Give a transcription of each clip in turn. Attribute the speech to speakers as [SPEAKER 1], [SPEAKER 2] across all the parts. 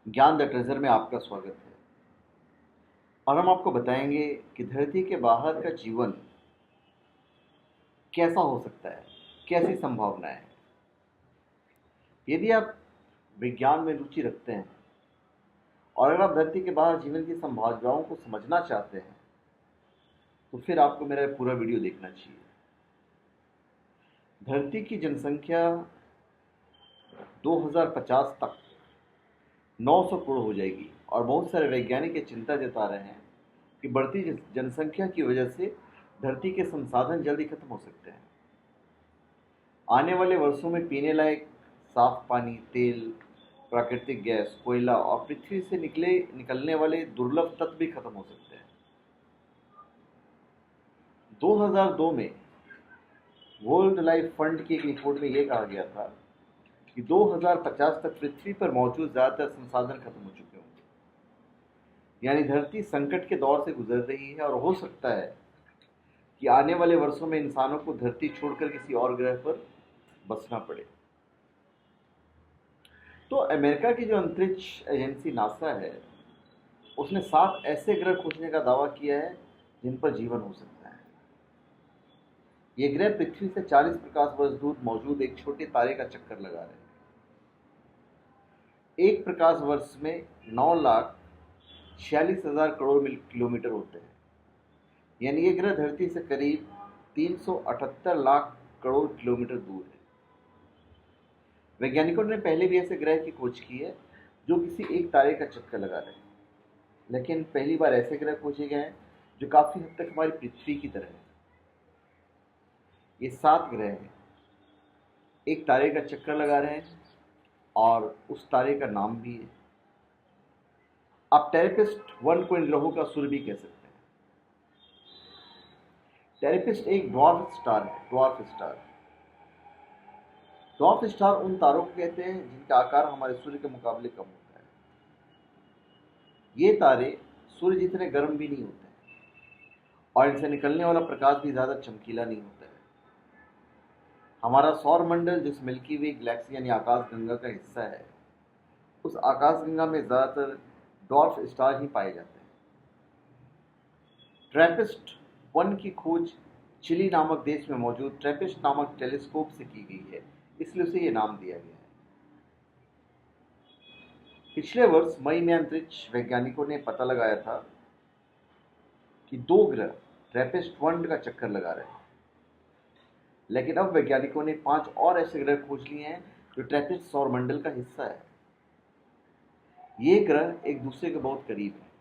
[SPEAKER 1] ज्ञान the treasure में आपका स्वागत है। और हम आपको बताएंगे कि धरती के बाहर का जीवन कैसा हो सकता है, कैसी संभावनाएं हैं। यदि आप विज्ञान में रुचि रखते हैं और अगर आप धरती के बाहर जीवन की संभावनाओं को समझना चाहते हैं तो फिर आपको मेरा ये पूरा वीडियो देखना चाहिए। धरती की जनसंख्या 2050 तक 900 करोड़ हो जाएगी और बहुत सारे वैज्ञानिक ये चिंता जता रहे हैं कि बढ़ती जनसंख्या की वजह से धरती के संसाधन जल्दी खत्म हो सकते हैं। आने वाले वर्षों में पीने लायक साफ पानी, तेल, प्राकृतिक गैस, कोयला और पृथ्वी से निकलने वाले दुर्लभ तत्व भी खत्म हो सकते हैं। 2002 में वर्ल्ड लाइफ फंड की एक रिपोर्ट में यह कहा गया था कि 2050 तक पृथ्वी पर मौजूद ज्यादातर संसाधन खत्म हो चुके होंगे। यानी धरती संकट के दौर से गुजर रही है और हो सकता है कि आने वाले वर्षों में इंसानों को धरती छोड़कर किसी और ग्रह पर बसना पड़े। तो अमेरिका की जो अंतरिक्ष एजेंसी नासा है, उसने 7 ऐसे ग्रह खोजने का दावा किया है जिन पर जीवन हो सकता है। ये ग्रह पृथ्वी से 40 प्रकाश वर्ष दूर मौजूद एक छोटे तारे का चक्कर लगा रहे हैं। एक प्रकाश वर्ष में 9,46,000 करोड़ किलोमीटर होते हैं। यानी ये ग्रह धरती से करीब 378 लाख करोड़ किलोमीटर दूर है। वैज्ञानिकों ने पहले भी ऐसे ग्रह की खोज की है जो किसी एक तारे का चक्कर लगा रहे हैं, लेकिन पहली बार ऐसे ग्रह खोजे गए हैं जो काफी हद तक हमारी पृथ्वी की तरह है। ये 7 ग्रह हैं, एक तारे का चक्कर लगा रहे हैं और उस तारे का नाम भी है। आप टेरेपिस्ट-1 को इन ग्रहों का सूर्य भी कह सकते हैं। टेरेपिस्ट एक ड्वार्फ स्टार है। ड्वार्फ स्टार उन तारों को कहते हैं जिनका आकार हमारे सूर्य के मुकाबले कम होता है। ये तारे सूर्य जितने गर्म भी नहीं होते हैं और इनसे निकलने वाला प्रकाश भी ज्यादा चमकीला नहीं होता है। हमारा सौर मंडल, जिस मिल्की वे गैलेक्सी यानी आकाशगंगा का हिस्सा है, उस आकाशगंगा में ज्यादातर ड्वार्फ स्टार ही पाए जाते हैं। ट्रैपिस्ट-1 की खोज चिली नामक देश में मौजूद ट्रैपिस्ट नामक टेलीस्कोप से की गई है, इसलिए उसे यह नाम दिया गया है। पिछले वर्ष मई में अंतरिक्ष वैज्ञानिकों ने पता लगाया था कि 2 ग्रह ट्रैपिस्ट-1 का चक्कर लगा रहे हैं, लेकिन अब वैज्ञानिकों ने 5 और ऐसे ग्रह खोज लिए हैं जो ट्रैपिस्ट सौरमंडल का हिस्सा है। ये ग्रह एक दूसरे के बहुत करीब हैं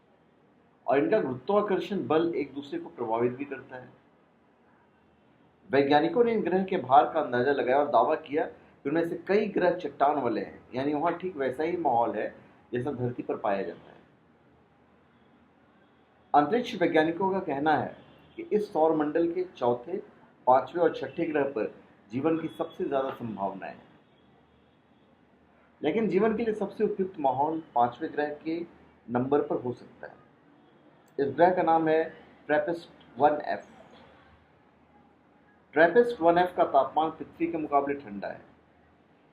[SPEAKER 1] और इनका गुरुत्वाकर्षण बल एक दूसरे को प्रभावित भी करता है। वैज्ञानिकों ने इन ग्रह के भार का अंदाजा लगाया और दावा किया कि उनमें से कई ग्रह चट्टान वाले हैं, यानी वहां ठीक वैसा ही माहौल है जैसा धरती पर पाया जाता है। अंतरिक्ष वैज्ञानिकों का कहना है कि इस सौरमंडल के चौथे, 5वें और 6ठे ग्रह पर जीवन की सबसे ज्यादा संभावनाएं हैं। लेकिन जीवन के लिए सबसे उपयुक्त माहौल 5वें ग्रह के नंबर पर हो सकता है। इस ग्रह का नाम है ट्रैपिस्ट-1f। ट्रैपिस्ट-1f का तापमान पृथ्वी के मुकाबले ठंडा है,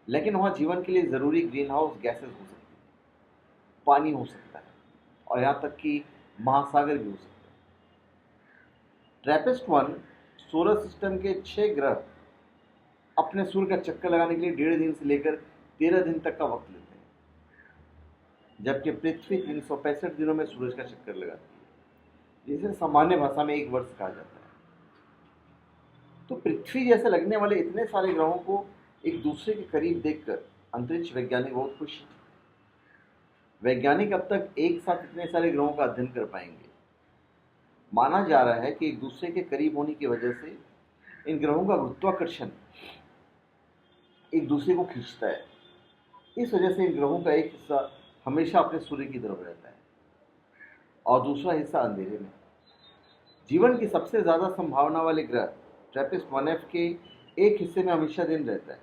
[SPEAKER 1] लेकिन वहां जीवन के लिए जरूरी ग्रीन हाउस गैसेज हो सकती है, पानी हो सकता है और यहां तक कि महासागर भी हो सकता है। ट्रैपिस्ट-1 सोलर सिस्टम के 6 ग्रह अपने सूर्य का चक्कर लगाने के लिए 1.5 दिन से लेकर 13 दिन तक का वक्त लेते हैं, जबकि पृथ्वी 365 दिनों में सूरज का चक्कर लगाती है, जिसे सामान्य भाषा में 1 वर्ष कहा जाता है। तो पृथ्वी जैसे लगने वाले इतने सारे ग्रहों को एक दूसरे के करीब देखकर अंतरिक्ष वैज्ञानिक बहुत खुश हैं। वैज्ञानिक अब तक एक साथ इतने सारे ग्रहों का अध्ययन कर पाएंगे। माना जा रहा है कि एक दूसरे के करीब होने की वजह से इन ग्रहों का गुरुत्वाकर्षण एक दूसरे को खींचता है। इस वजह से इन ग्रहों का एक हिस्सा हमेशा अपने सूर्य की तरफ रहता है और दूसरा हिस्सा अंधेरे में। जीवन की सबसे ज्यादा संभावना वाले ग्रह ट्रैपिस्ट-1f के एक हिस्से में हमेशा दिन रहता है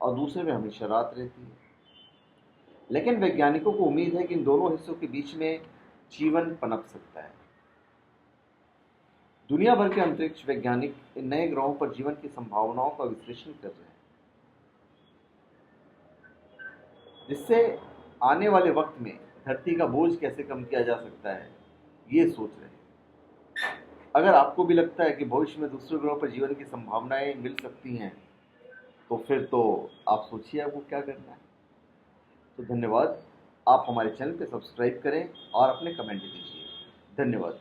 [SPEAKER 1] और दूसरे में हमेशा रात रहती है। लेकिन वैज्ञानिकों को उम्मीद है कि इन दोनों हिस्सों के बीच में जीवन पनप सकता है। दुनिया भर के अंतरिक्ष वैज्ञानिक इन नए ग्रहों पर जीवन की संभावनाओं का विश्लेषण कर रहे हैं, जिससे आने वाले वक्त में धरती का बोझ कैसे कम किया जा सकता है, ये सोच रहे हैं। अगर आपको भी लगता है कि भविष्य में दूसरे ग्रहों पर जीवन की संभावनाएं मिल सकती हैं, तो फिर तो आप सोचिए आपको क्या करना है। तो धन्यवाद। आप हमारे चैनल पे सब्सक्राइब करें और अपने कमेंट दीजिए। धन्यवाद।